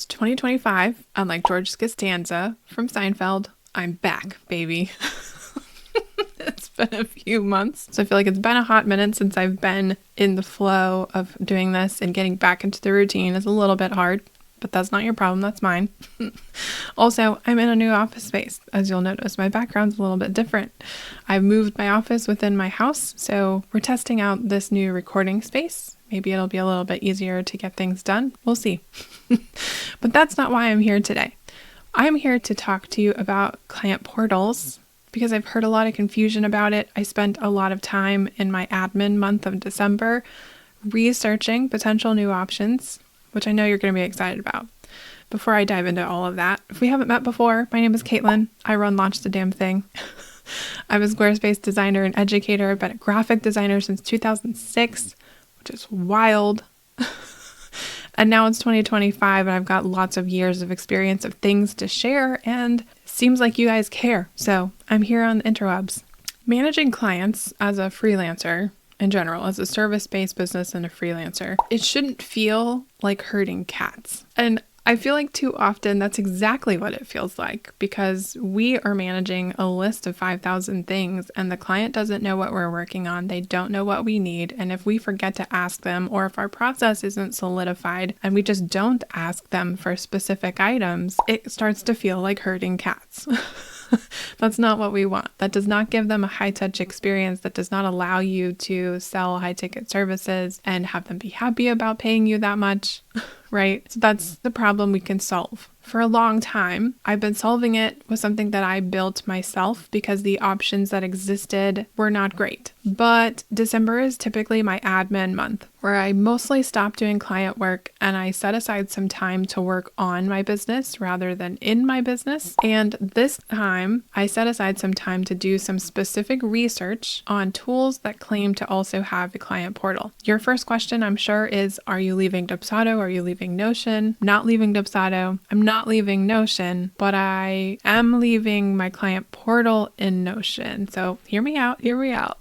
It's 2025, and like George Costanza from Seinfeld, I'm back, baby. It's been a few months, so I feel like it's been a hot minute since I've been in the flow of doing this, and getting back into the routine is a little bit hard, but that's not your problem, that's mine. Also, I'm in a new office space. As you'll notice, my background's a little bit different. I've moved my office within my house, so we're testing out this new recording space. Maybe it'll be a little bit easier to get things done. We'll see. But that's not why I'm here today. I'm here to talk to you about client portals because I've heard a lot of confusion about it. I spent a lot of time in my admin month of December researching potential new options, which I know you're going to be excited about. Before I dive into all of that, if we haven't met before, my name is Caitlin. I run Launch the Damn Thing. I'm a Squarespace designer and educator. I've been a graphic designer since 2006, which is wild. And now it's 2025 and I've got lots of years of experience of things to share, and it seems like you guys care. So I'm here on the interwebs. Managing clients as a freelancer in general, as a service-based business and a freelancer, it shouldn't feel like herding cats. And I feel like too often that's exactly what it feels like, because we are managing a list of 5,000 things and the client doesn't know what we're working on. They don't know what we need. And if we forget to ask them, or if our process isn't solidified and we just don't ask them for specific items, it starts to feel like herding cats. That's not what we want. That does not give them a high-touch experience. That does not allow you to sell high-ticket services and have them be happy about paying you that much, right? So that's the problem we can solve. For a long time, I've been solving it with something that I built myself because the options that existed were not great. But December is typically my admin month, where I mostly stop doing client work and I set aside some time to work on my business rather than in my business. And this time, I set aside some time to do some specific research on tools that claim to also have a client portal. Your first question, I'm sure, is, are you leaving Dubsado? Are you leaving Notion? Not leaving Dubsado. I'm not leaving Notion, but I am leaving my client portal in Notion. So hear me out.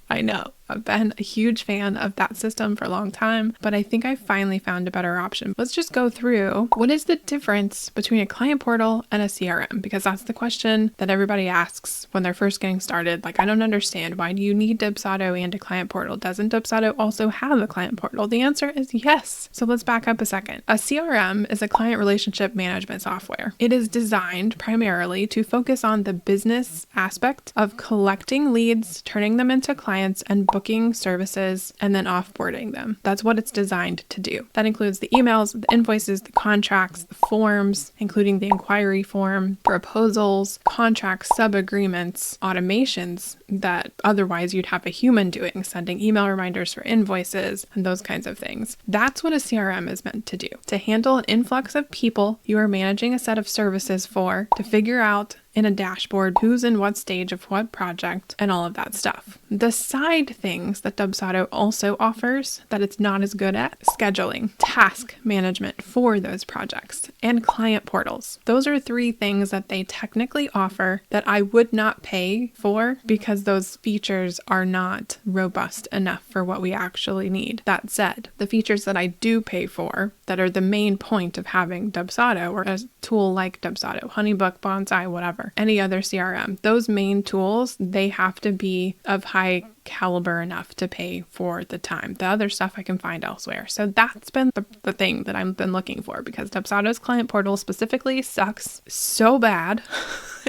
I know I've been a huge fan of that system for a long time, but I think I finally found a better option. Let's just go through what is the difference between a client portal and a CRM, because that's the question that everybody asks when they're first getting started. Like, I don't understand. Why do you need Dubsado and a client portal? Doesn't Dubsado also have a client portal? The answer is yes. So let's back up a second. A CRM is a client relationship management software. It is designed primarily to focus on the business aspect of collecting leads, turning them into clients, and booking services, and then offboarding them. That's what it's designed to do. That includes the emails, the invoices, the contracts, the forms, including the inquiry form, proposals, contracts, sub-agreements, automations that otherwise you'd have a human doing, sending email reminders for invoices, and those kinds of things. That's what a CRM is meant to do, to handle an influx of people you are managing a set of services for, to figure out in a dashboard who's in what stage of what project and all of that stuff. The side things that Dubsado also offers that it's not as good at: scheduling, task management for those projects, and client portals. Those are three things that they technically offer that I would not pay for because those features are not robust enough for what we actually need. That said, the features that I do pay for that are the main point of having Dubsado, or a tool like Dubsado, Honeybook, Bonsai, whatever, any other CRM, those main tools, they have to be of high caliber enough to pay for the time. The other stuff I can find elsewhere. So that's been the thing that I've been looking for, because Dubsado's client portal specifically sucks so bad.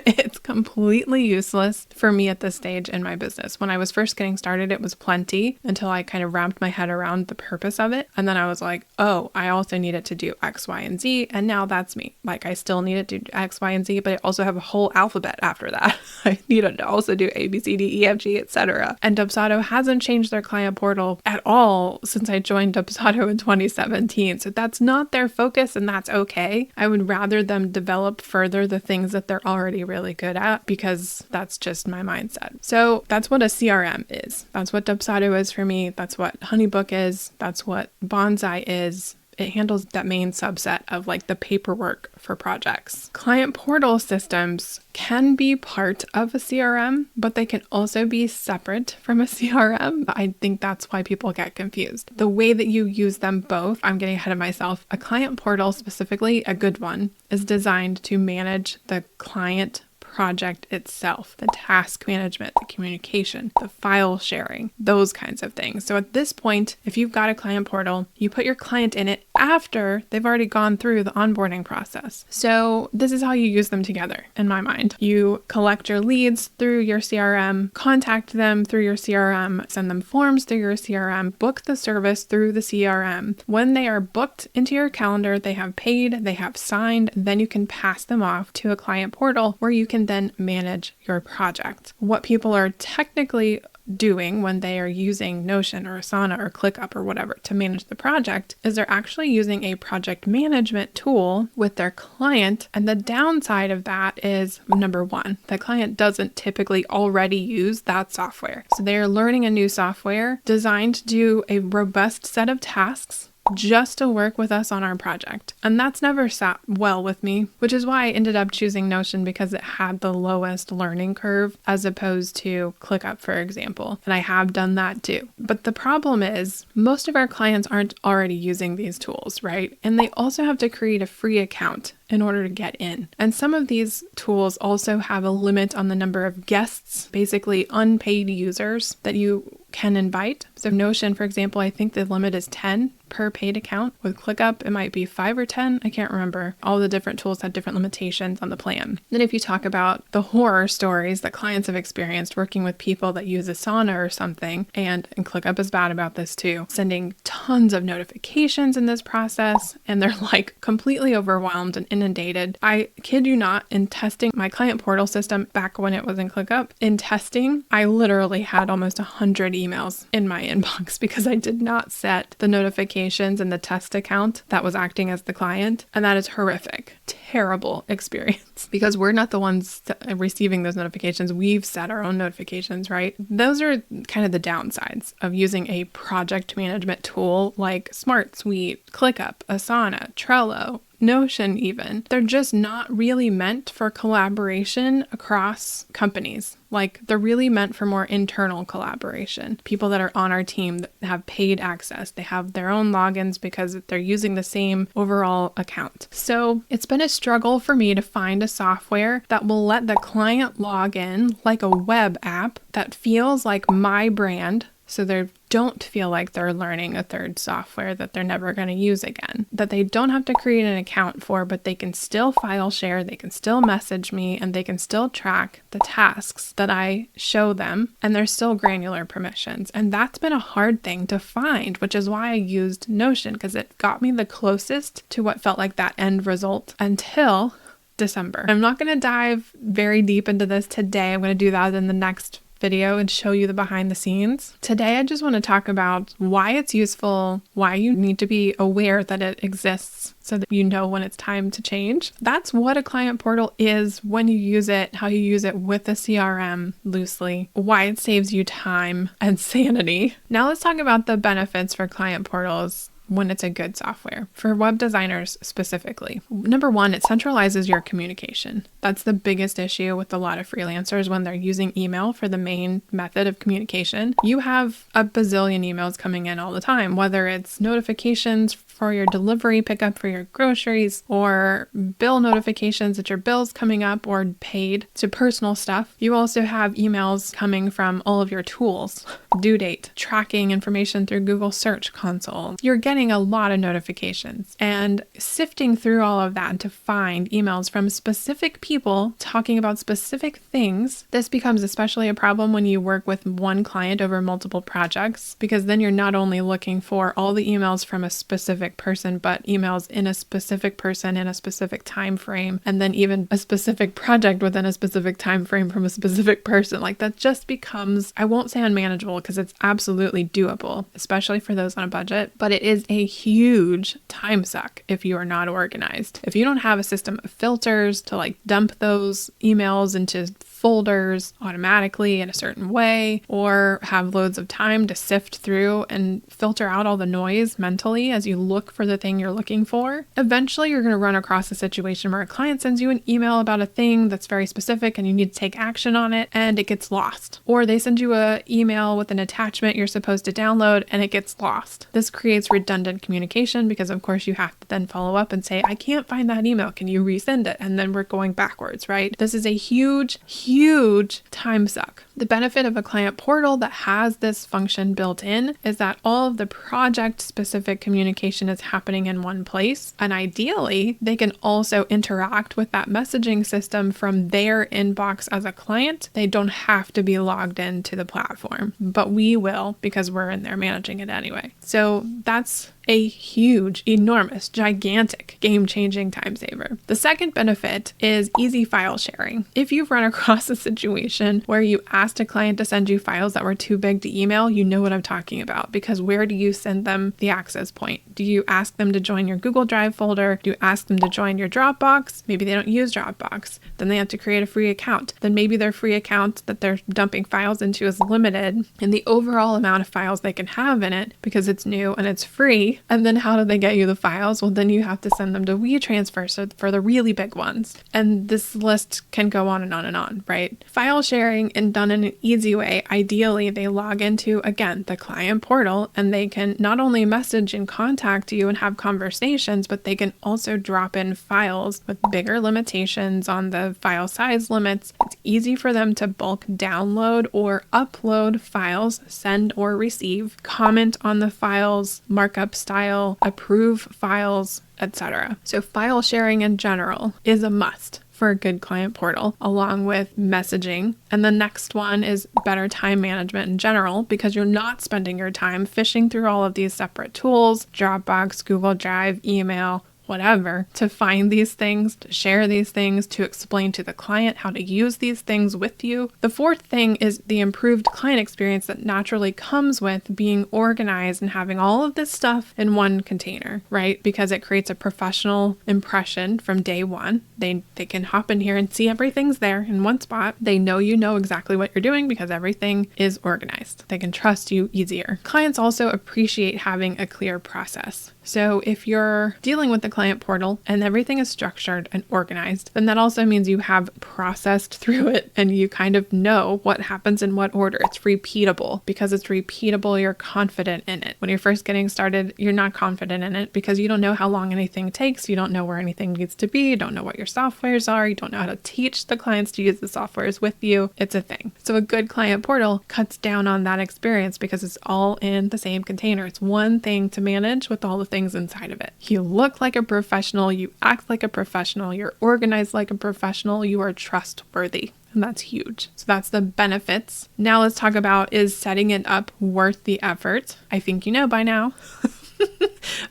It's completely useless for me at this stage in my business. When I was first getting started, it was plenty until I kind of wrapped my head around the purpose of it. And then I was like, oh, I also need it to do X, Y, and Z. And now that's me. Like, I still need it to do X, Y, and Z, but I also have a whole alphabet after that. I need it to also do A, B, C, D, E, F, G, etc. And Dubsado hasn't changed their client portal at all since I joined Dubsado in 2017. So that's not their focus, and that's okay. I would rather them develop further the things that they're already really good at, because that's just my mindset. So that's what a CRM is. That's what Dubsado is for me. That's what Honeybook is. That's what Bonsai is. it handles that main subset of like the paperwork for projects. Client portal systems can be part of a CRM, but they can also be separate from a CRM. I think that's why people get confused. The way that you use them both, I'm getting ahead of myself. A client portal, specifically a good one, is designed to manage the client project itself, the task management, the communication, the file sharing, those kinds of things. So at this point, if you've got a client portal, you put your client in it after they've already gone through the onboarding process. So this is how you use them together, in my mind. You collect your leads through your CRM, contact them through your CRM, send them forms through your CRM, book the service through the CRM. When they are booked into your calendar, they have paid, they have signed, then you can pass them off to a client portal where you can then manage your project. What people are technically doing when they are using Notion or Asana or ClickUp or whatever to manage the project is they're actually using a project management tool with their client. And the downside of that is, number one, the client doesn't typically already use that software. So they're learning a new software designed to do a robust set of tasks just to work with us on our project. And that's never sat well with me, which is why I ended up choosing Notion, because it had the lowest learning curve as opposed to ClickUp, for example. And I have done that too. But the problem is most of our clients aren't already using these tools, right? And they also have to create a free account in order to get in. And some of these tools also have a limit on the number of guests, basically unpaid users that you can invite. So Notion, for example, I think the limit is 10 per paid account. With ClickUp, it might be 5 or 10. I can't remember. All the different tools have different limitations on the plan. Then if you talk about the horror stories that clients have experienced working with people that use Asana or something, and ClickUp is bad about this too, sending tons of notifications in this process, and they're like completely overwhelmed and inundated. I kid you not, in testing my client portal system back when it was in ClickUp, in testing, I literally had almost 100 emails in my inbox because I did not set the notifications in the test account that was acting as the client. And that is horrific, terrible experience because we're not the ones receiving those notifications. We've set our own notifications, right? Those are kind of the downsides of using a project management tool like SmartSuite, ClickUp, Asana, Trello, Notion even. They're just not really meant for collaboration across companies. Like, they're really meant for more internal collaboration. People that are on our team that have paid access, they have their own logins because they're using the same overall account. So it's been a struggle for me to find a software that will let the client log in like a web app that feels like my brand. So they don't feel like they're learning a third software that they're never going to use again, that they don't have to create an account for, but they can still file share, they can still message me, and they can still track the tasks that I show them, and there's still granular permissions. And that's been a hard thing to find, which is why I used Notion, because it got me the closest to what felt like that end result until December. I'm not going to dive very deep into this today. I'm going to do that in the next video and show you the behind the scenes. Today, I just want to talk about why it's useful, why you need to be aware that it exists so that you know when it's time to change. That's what a client portal is, when you use it, how you use it with a CRM loosely, why it saves you time and sanity. Now let's talk about the benefits for client portals when it's a good software. For web designers specifically, number one, it centralizes your communication. That's the biggest issue with a lot of freelancers when they're using email for the main method of communication. You have a bazillion emails coming in all the time, whether it's notifications for your delivery pickup for your groceries, or bill notifications that your bill's coming up or paid, to personal stuff. You also have emails coming from all of your tools, due date, tracking information through Google Search Console. You're getting a lot of notifications, and sifting through all of that to find emails from specific people talking about specific things. This becomes especially a problem when you work with one client over multiple projects, because then you're not only looking for all the emails from a specific person, but emails in a specific person in a specific time frame, and then even a specific project within a specific time frame from a specific person. Like, that just becomes, I won't say unmanageable, because it's absolutely doable, especially for those on a budget, but it is a huge time suck if you are not organized. If you don't have a system of filters to like dump those emails into folders automatically in a certain way, or have loads of time to sift through and filter out all the noise mentally as you look for the thing you're looking for. Eventually, you're going to run across a situation where a client sends you an email about a thing that's very specific and you need to take action on it and it gets lost. Or they send you an email with an attachment you're supposed to download and it gets lost. This creates redundant communication because, of course, you have to then follow up and say, I can't find that email. Can you resend it? And then we're going backwards, right? This is a huge, huge time suck. The benefit of a client portal that has this function built in is that all of the project-specific communication is happening in one place. And ideally, they can also interact with that messaging system from their inbox as a client. They don't have to be logged into the platform, but we will because we're in there managing it anyway. So that's a huge, enormous, gigantic, game-changing time saver. The second benefit is easy file sharing. If you've run across a situation where you asked a client to send you files that were too big to email, you know what I'm talking about, because where do you send them the access point? Do you ask them to join your Google Drive folder? Do you ask them to join your Dropbox? Maybe they don't use Dropbox. Then they have to create a free account. Then maybe their free account that they're dumping files into is limited in the overall amount of files they can have in it because it's new and it's free. And then how do they get you the files? Well, then you have to send them to WeTransfer for the really big ones. And this list can go on and on and on, right? File sharing and done in an easy way. Ideally, they log into, again, the client portal, and they can not only message and contact you and have conversations, but they can also drop in files with bigger limitations on the file size limits. It's easy for them to bulk download or upload files, send or receive, comment on the files, markup style, approve files, etc. So file sharing in general is a must for a good client portal, along with messaging. And the next one is better time management in general, because you're not spending your time fishing through all of these separate tools, Dropbox, Google Drive, email, whatever, to find these things, to share these things, to explain to the client how to use these things with you. The fourth thing is the improved client experience that naturally comes with being organized and having all of this stuff in one container, right? Because it creates a professional impression from day one. They can hop in here and see everything's there in one spot. They know you know exactly what you're doing because everything is organized. They can trust you easier. Clients also appreciate having a clear process. So if you're dealing with the client portal and everything is structured and organized, then that also means you have processed through it and you kind of know what happens in what order. It's repeatable. Because it's repeatable, you're confident in it. When you're first getting started, you're not confident in it because you don't know how long anything takes. You don't know where anything needs to be. You don't know what your softwares are. You don't know how to teach the clients to use the softwares with you. It's a thing. So a good client portal cuts down on that experience because it's all in the same container. It's one thing to manage with all the things inside of it. You look like a professional, you act like a professional, you're organized like a professional, you are trustworthy. And that's huge. So that's the benefits. Now let's talk about, is setting it up worth the effort? I think you know by now.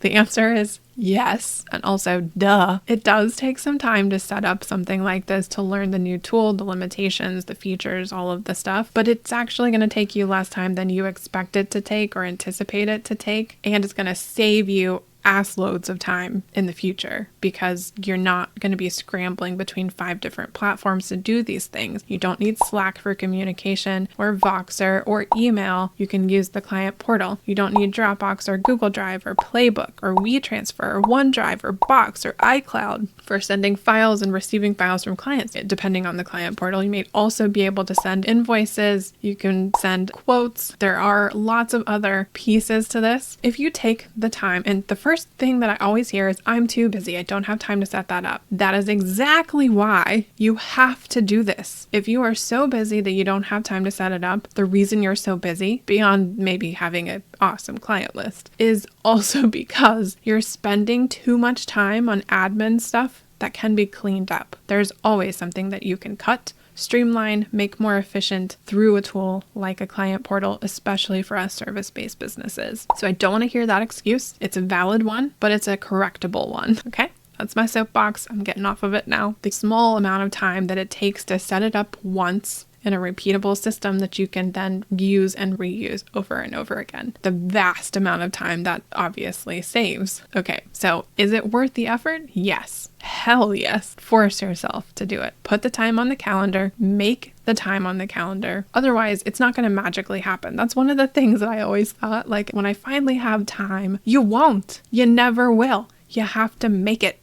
The answer is yes. And also, duh. It does take some time to set up something like this, to learn the new tool, the limitations, the features, all of the stuff. But it's actually going to take you less time than you expect it to take or anticipate it to take. And it's going to save you ass loads of time in the future because you're not going to be scrambling between 5 different platforms to do these things. You don't need Slack for communication or Voxer or email. You can use the client portal. You don't need Dropbox or Google Drive or Playbook or WeTransfer or OneDrive or Box or iCloud for sending files and receiving files from clients. Depending on the client portal, you may also be able to send invoices. You can send quotes. There are lots of other pieces to this. If you take the time, and the first thing that I always hear is, I'm too busy. I don't have time to set that up. That is exactly why you have to do this. If you are so busy that you don't have time to set it up, the reason you're so busy, beyond maybe having an awesome client list, is also because you're spending too much time on admin stuff that can be cleaned up. There's always something that you can cut, streamline, make more efficient through a tool like a client portal, especially for us service-based businesses. So I don't want to hear that excuse. It's a valid one, but it's a correctable one. Okay? That's my soapbox. I'm getting off of it now. The small amount of time that it takes to set it up once in a repeatable system that you can then use and reuse over and over again. The vast amount of time that obviously saves. Okay, so is it worth the effort? Yes. Hell yes. Force yourself to do it. Put the time on the calendar. Make the time on the calendar. Otherwise, it's not going to magically happen. That's one of the things that I always thought, like, when I finally have time, you won't. You never will. You have to make it.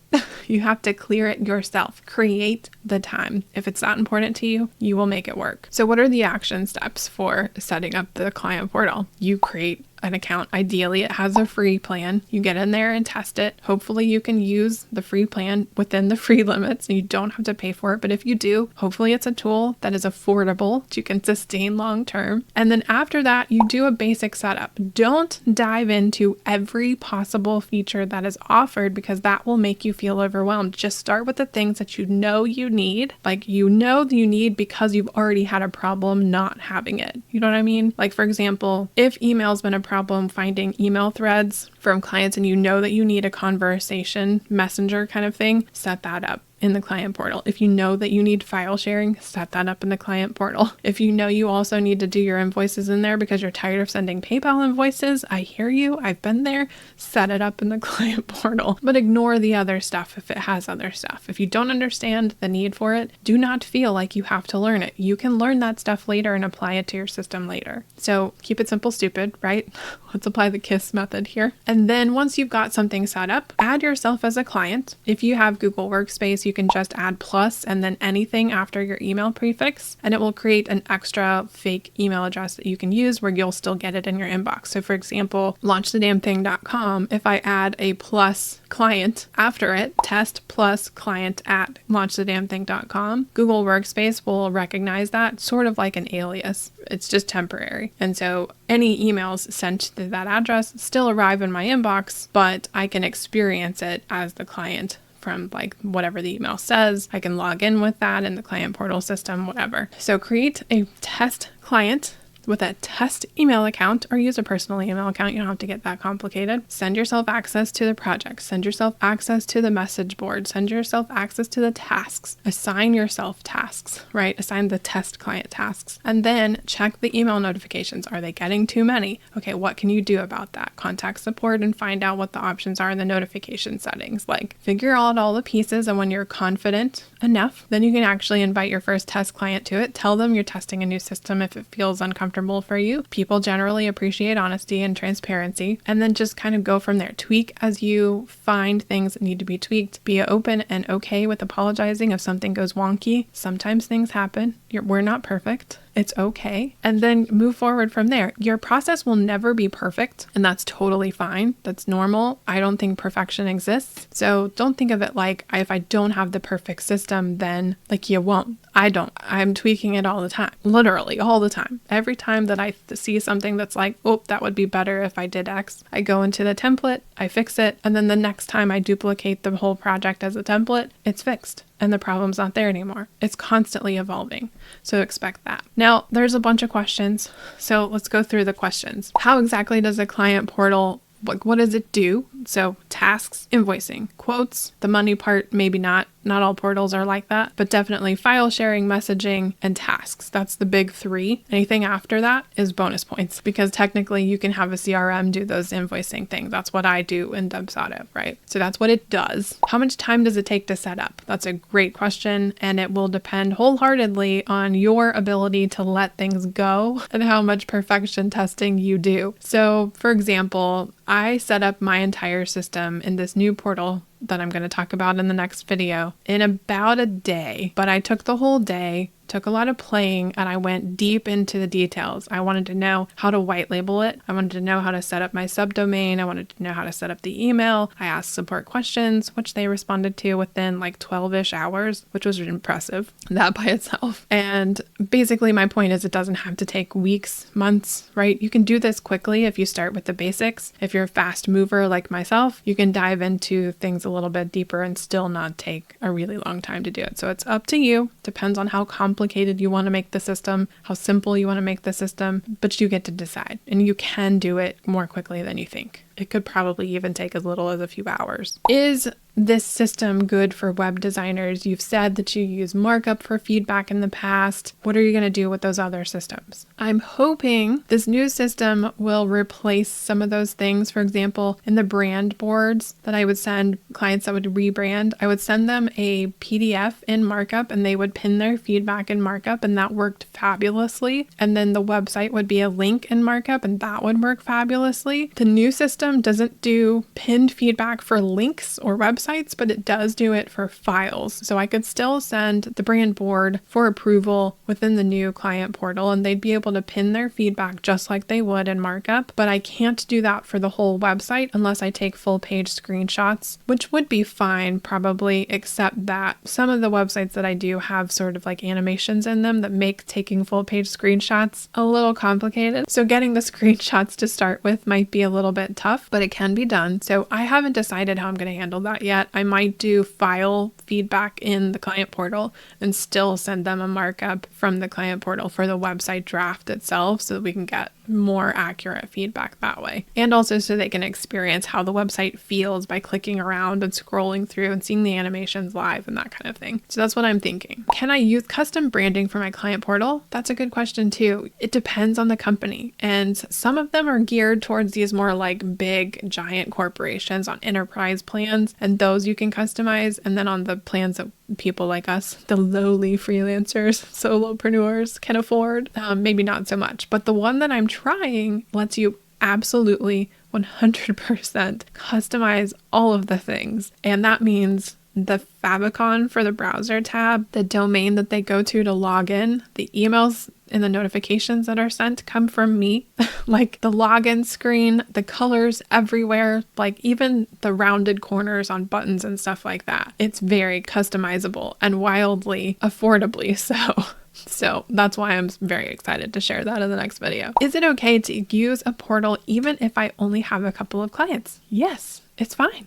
You have to clear it yourself. Create the time. If it's that important to you, you will make it work. So what are the action steps for setting up the client portal? You create an account. Ideally, it has a free plan. You get in there and test it. Hopefully you can use the free plan within the free limits and you don't have to pay for it. But if you do, hopefully it's a tool that is affordable, that you can sustain long term. And then after that, you do a basic setup. Don't dive into every possible feature that is offered because that will make you feel overwhelmed. Just start with the things that you know you need. Like, you know that you need because you've already had a problem not having it. You know what I mean? Like, for example, if email's been a problem finding email threads from clients and you know that you need a conversation messenger kind of thing, set that up in the client portal. If you know that you need file sharing, set that up in the client portal. If you know you also need to do your invoices in there because you're tired of sending PayPal invoices, I hear you, I've been there, set it up in the client portal. But ignore the other stuff if it has other stuff. If you don't understand the need for it, do not feel like you have to learn it. You can learn that stuff later and apply it to your system later. So keep it simple, stupid, right? Let's apply the KISS method here. And then once you've got something set up, add yourself as a client. If you have Google Workspace, you can just add plus and then anything after your email prefix, and it will create an extra fake email address that you can use where you'll still get it in your inbox. So for example, launchthedamnthing.com, if I add a plus client after it, test plus client at launchthedamnthing.com, Google Workspace will recognize that sort of like an alias. It's just temporary. And so any emails sent to that address still arrive in my inbox, but I can experience it as the client from like whatever the email says. I can log in with that in the client portal system, whatever. So create a test client with a test email account or use a personal email account. You don't have to get that complicated. Send yourself access to the project. Send yourself access to the message board. Send yourself access to the tasks. Assign yourself tasks, right? Assign the test client tasks. And then check the email notifications. Are they getting too many? Okay, what can you do about that? Contact support and find out what the options are in the notification settings. Like, figure out all the pieces, and when you're confident enough, then you can actually invite your first test client to it. Tell them you're testing a new system if it feels uncomfortable for you. People generally appreciate honesty and transparency, and then just kind of go from there. Tweak as you find things that need to be tweaked. Be open and okay with apologizing if something goes wonky. Sometimes things happen. We're not perfect. It's okay. And then move forward from there. Your process will never be perfect, and that's totally fine. That's normal. I don't think perfection exists. So don't think of it like, if I don't have the perfect system, then like you won't. I don't. I'm tweaking it all the time. Literally all the time. Every time that I see something that's like, oh, that would be better if I did X, I go into the template, I fix it, and then the next time I duplicate the whole project as a template, it's fixed. And the problem's not there anymore. It's constantly evolving. So expect that. Now, there's a bunch of questions. So let's go through the questions. How exactly does a client portal, what does it do? So tasks, invoicing, quotes, the money part, maybe not. Not all portals are like that, but definitely file sharing, messaging, and tasks. That's the big three. Anything after that is bonus points because technically you can have a CRM do those invoicing things. That's what I do in Dubsado, right? So that's what it does. How much time does it take to set up? That's a great question, and it will depend wholeheartedly on your ability to let things go and how much perfection testing you do. So for example, I set up my entire system in this new portal that I'm going to talk about in the next video in about a day, but I took the whole day, took a lot of playing, and I went deep into the details. I wanted to know how to white label it. I wanted to know how to set up my subdomain. I wanted to know how to set up the email. I asked support questions, which they responded to within like 12-ish hours, which was impressive, that by itself. And basically my point is it doesn't have to take weeks, months, right? You can do this quickly if you start with the basics. If you're a fast mover like myself, you can dive into things a little bit deeper and still not take a really long time to do it. So it's up to you. Depends on how complicated you want to make the system, how simple you want to make the system, but you get to decide, and you can do it more quickly than you think. It could probably even take as little as a few hours. Is this system good for web designers? You've said that you use markup for feedback in the past. What are you going to do with those other systems? I'm hoping this new system will replace some of those things. For example, in the brand boards that I would send clients that would rebrand, I would send them a PDF in markup and they would pin their feedback in markup, and that worked fabulously. And then the website would be a link in markup and that would work fabulously. The new system doesn't do pinned feedback for links or websites, but it does do it for files. So I could still send the brand board for approval within the new client portal, and they'd be able to pin their feedback just like they would in markup. But I can't do that for the whole website unless I take full page screenshots, which would be fine probably, except that some of the websites that I do have sort of like animations in them that make taking full page screenshots a little complicated. So getting the screenshots to start with might be a little bit tough, but it can be done. So I haven't decided how I'm going to handle that yet. I might do file feedback in the client portal and still send them a markup from the client portal for the website draft itself so that we can get more accurate feedback that way. And also so they can experience how the website feels by clicking around and scrolling through and seeing the animations live and that kind of thing. So that's what I'm thinking. Can I use custom branding for my client portal? That's a good question too. It depends on the company. And some of them are geared towards these more like big giant corporations on enterprise plans, and those you can customize. And then on the plans that people like us, the lowly freelancers, solopreneurs can afford, maybe not so much. But the one that I'm trying lets you absolutely 100% customize all of the things. And that means the favicon for the browser tab, the domain that they go to log in, the emails and the notifications that are sent come from me, like the login screen, the colors everywhere, like even the rounded corners on buttons and stuff like that. It's very customizable and wildly affordably so. So that's why I'm very excited to share that in the next video. Is it okay to use a portal even if I only have a couple of clients? Yes, it's fine.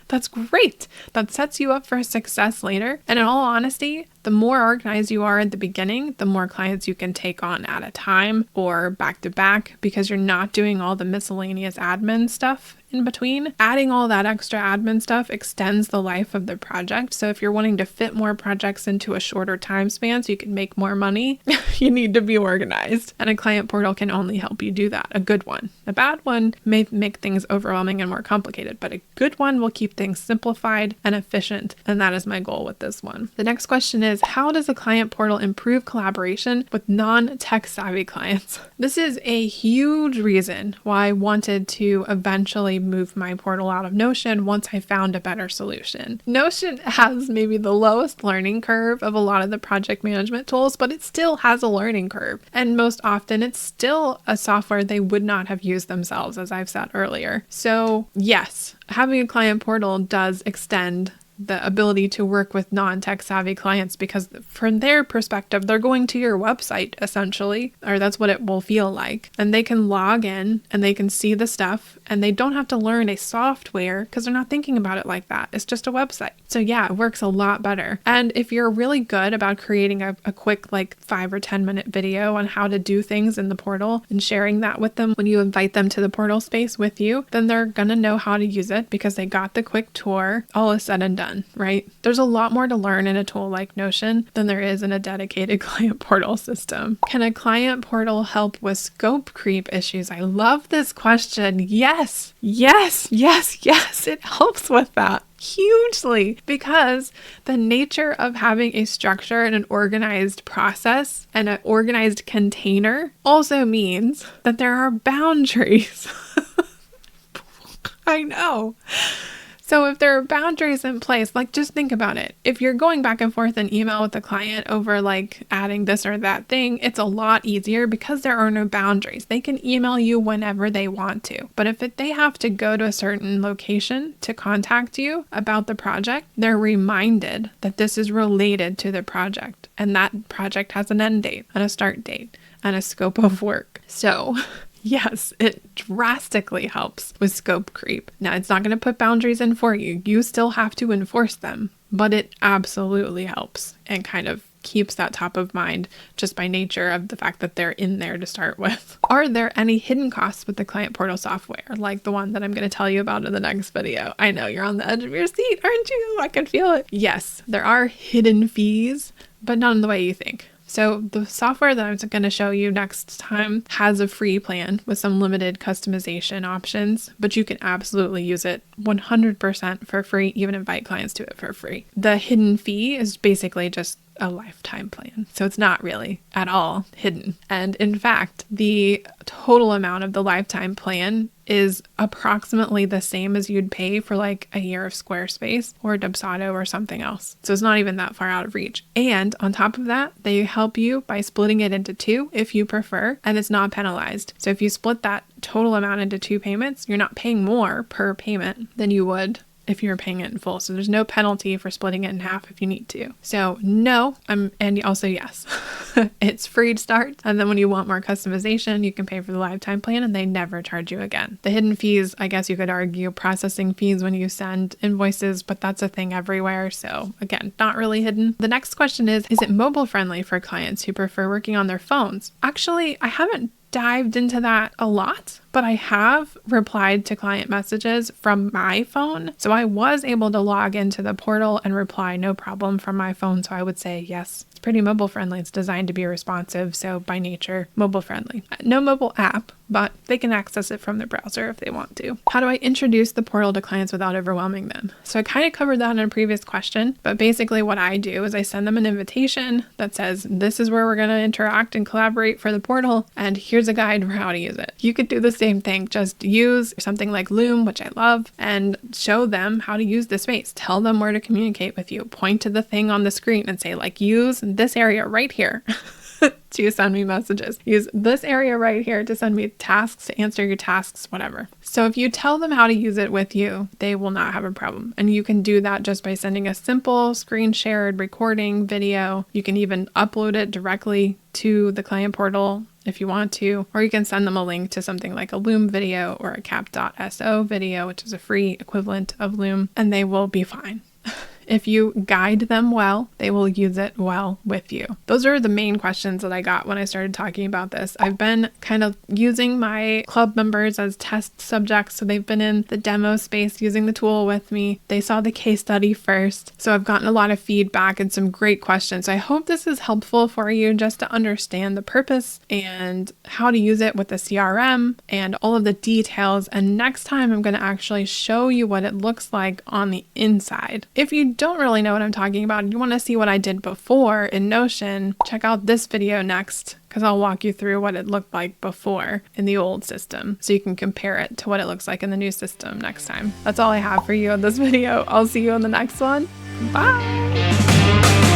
That's great. That sets you up for success later. And in all honesty, the more organized you are at the beginning, the more clients you can take on at a time or back to back, because you're not doing all the miscellaneous admin stuff in between. Adding all that extra admin stuff extends the life of the project. So if you're wanting to fit more projects into a shorter time span so you can make more money, you need to be organized. And a client portal can only help you do that. A good one. A bad one may make things overwhelming and more complicated, but a good one will keep things simplified and efficient. And that is my goal with this one. The next question is, how does a client portal improve collaboration with non-tech savvy clients? This is a huge reason why I wanted to eventually move my portal out of Notion once I found a better solution. Notion has maybe the lowest learning curve of a lot of the project management tools, but it still has a learning curve. And most often it's still a software they would not have used themselves, as I've said earlier. So yes, having a client portal does extend the ability to work with non-tech savvy clients, because from their perspective, they're going to your website essentially, or that's what it will feel like. And they can log in and they can see the stuff and they don't have to learn a software because they're not thinking about it like that. It's just a website. So yeah, it works a lot better. And if you're really good about creating a quick like 5 or 10 minute video on how to do things in the portal and sharing that with them when you invite them to the portal space with you, then they're gonna know how to use it because they got the quick tour. All is said and done. Right? There's a lot more to learn in a tool like Notion than there is in a dedicated client portal system. Can a client portal help with scope creep issues? I love this question. Yes, yes, yes, yes. It helps with that hugely, because the nature of having a structure and an organized process and an organized container also means that there are boundaries. I know. So if there are boundaries in place, like just think about it. If you're going back and forth in email with the client over like adding this or that thing, it's a lot easier because there are no boundaries. They can email you whenever they want to. But if they have to go to a certain location to contact you about the project, they're reminded that this is related to the project. And that project has an end date and a start date and a scope of work. So yes, it drastically helps with scope creep. Now, it's not going to put boundaries in for you. You still have to enforce them, but it absolutely helps and kind of keeps that top of mind just by nature of the fact that they're in there to start with. Are there any hidden costs with the client portal software, like the one that I'm going to tell you about in the next video? I know you're on the edge of your seat, aren't you? I can feel it. Yes, there are hidden fees, but not in the way you think. So the software that I'm going to show you next time has a free plan with some limited customization options, but you can absolutely use it 100% for free, even invite clients to it for free. The hidden fee is basically just a lifetime plan. So it's not really at all hidden. And in fact, the total amount of the lifetime plan is approximately the same as you'd pay for like a year of Squarespace or Dubsado or something else. So it's not even that far out of reach. And on top of that, they help you by splitting it into two if you prefer, and it's not penalized. So if you split that total amount into two payments, you're not paying more per payment than you would if you're paying it in full. So there's no penalty for splitting it in half if you need to. So no, and also yes, it's free to start. And then when you want more customization, you can pay for the lifetime plan and they never charge you again. The hidden fees, I guess you could argue processing fees when you send invoices, but that's a thing everywhere. So again, not really hidden. The next question is it mobile friendly for clients who prefer working on their phones? Actually, I haven't dived into that a lot, but I have replied to client messages from my phone. So I was able to log into the portal and reply no problem from my phone. So I would say, yes, it's pretty mobile friendly. It's designed to be responsive. So by nature, mobile friendly. No mobile app, but they can access it from their browser if they want to. How do I introduce the portal to clients without overwhelming them? So I kind of covered that in a previous question, but basically what I do is I send them an invitation that says, this is where we're going to interact and collaborate for the portal, and here's a guide for how to use it. You could do the same thing, just use something like Loom, which I love, and show them how to use the space. Tell them where to communicate with you. Point to the thing on the screen and say, like, use this area right here. To send me messages. Use this area right here to send me tasks, to answer your tasks, whatever. So if you tell them how to use it with you, they will not have a problem. And you can do that just by sending a simple screen shared recording video. You can even upload it directly to the client portal if you want to, or you can send them a link to something like a Loom video or a cap.so video, which is a free equivalent of Loom, and they will be fine. If you guide them well, they will use it well with you. Those are the main questions that I got when I started talking about this. I've been kind of using my club members as test subjects. So they've been in the demo space using the tool with me. They saw the case study first. So I've gotten a lot of feedback and some great questions. I hope this is helpful for you just to understand the purpose and how to use it with the CRM and all of the details. And next time I'm going to actually show you what it looks like on the inside. If you don't really know what I'm talking about and you want to see what I did before in Notion, check out this video next, because I'll walk you through what it looked like before in the old system so you can compare it to what it looks like in the new system next time. That's all I have for you in this video. I'll see you in the next one. Bye!